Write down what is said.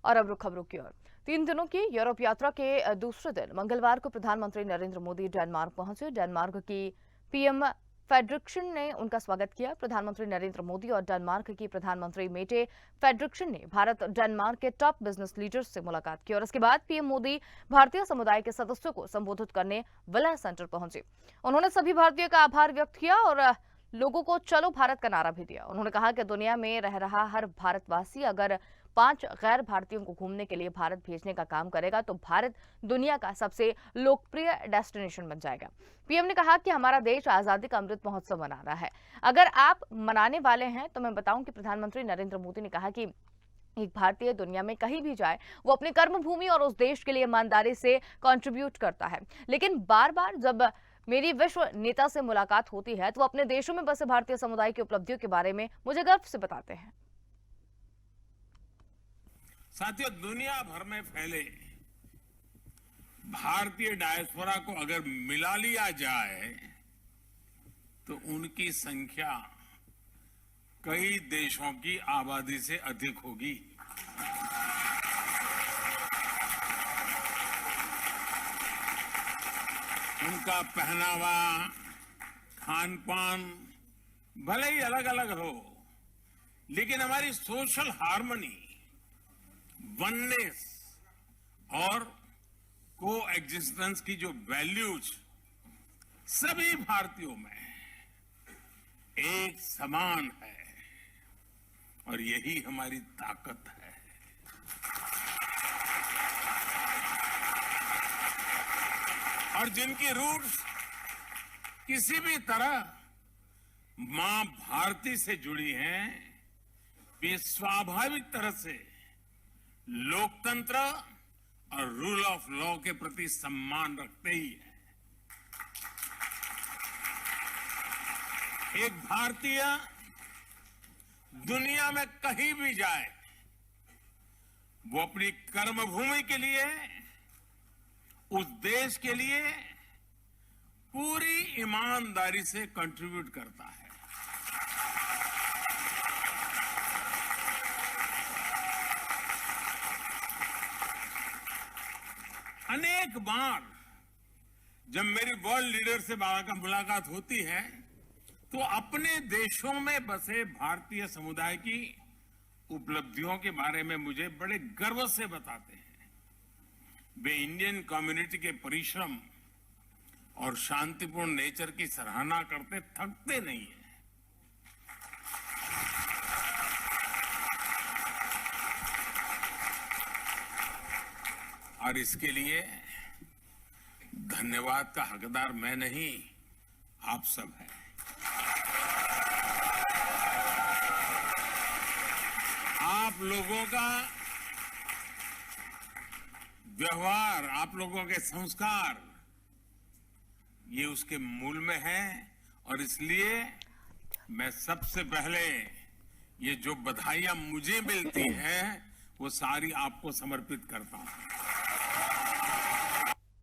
और अब रुख खबरों की ओर। 3 दिनों की यूरोप यात्रा के दूसरे दिन मंगलवार को प्रधानमंत्री नरेंद्र मोदी डेनमार्क पहुंचे। डेनमार्क की पीएम फेडरिक्सन ने उनका स्वागत किया। प्रधानमंत्री नरेंद्र मोदी और डेनमार्क की प्रधानमंत्री मेटे फेडरिक्सन ने भारत डेनमार्क के टॉप बिजनेस लीडर्स से मुलाकात की और इसके बाद पीएम मोदी भारतीय समुदाय के सदस्यों को संबोधित करने विलय सेंटर पहुंचे। उन्होंने सभी भारतीयों का आभार व्यक्त किया और लोगों को चलो भारत का नारा भी दिया। उन्होंने कहा कि दुनिया में रह रहा हर भारतवासी अगर 5 गैर भारतीयों को घूमने के लिए भारत भेजने का काम करेगा तो भारत दुनिया का सबसे लोकप्रिय डेस्टिनेशन बन जाएगा। पीएम ने कहा कि हमारा देश आजादी का अमृत महोत्सव मना रहा है। अगर आप मनाने वाले हैं तो मैं बताऊं कि प्रधानमंत्री नरेंद्र मोदी ने कहा कि एक भारतीय दुनिया में कहीं भी जाए वो अपनी कर्मभूमि और उस देश के लिए ईमानदारी से कंट्रीब्यूट करता है, लेकिन बार बार जब मेरी विश्व नेता से मुलाकात होती है तो वो अपने देशों में बसे भारतीय समुदाय की उपलब्धियों के बारे में मुझे गर्व से बताते हैं। साथियों, दुनिया भर में फैले भारतीय डायस्पोरा को अगर मिला लिया जाए तो उनकी संख्या कई देशों की आबादी से अधिक होगी। उनका पहनावा, खान पान भले ही अलग अलग हो, लेकिन हमारी सोशल हार्मनी, वननेस और को एग्जिस्टेंस की जो वैल्यूज सभी भारतीयों में एक समान है और यही हमारी ताकत है। और जिनकी रूट्स किसी भी तरह मां भारती से जुड़ी हैं, वे स्वाभाविक तरह से लोकतंत्र और रूल ऑफ लॉ के प्रति सम्मान रखते ही हैं। एक भारतीय दुनिया में कहीं भी जाए, वो अपनी कर्मभूमि के लिए, उस देश के लिए पूरी ईमानदारी से कंट्रीब्यूट करता है। अनेक बार जब मेरी वर्ल्ड लीडर से मुलाकात होती है तो अपने देशों में बसे भारतीय समुदाय की उपलब्धियों के बारे में मुझे बड़े गर्व से बताते हैं। वे इंडियन कम्युनिटी के परिश्रम और शांतिपूर्ण नेचर की सराहना करते थकते नहीं हैं। और इसके लिए धन्यवाद का हकदार मैं नहीं, आप सब हैं। आप लोगों का व्यवहार, आप लोगों के संस्कार, ये उसके मूल में है और इसलिए मैं सबसे पहले ये जो बधाइयां मुझे मिलती हैं वो सारी आपको समर्पित करता हूं।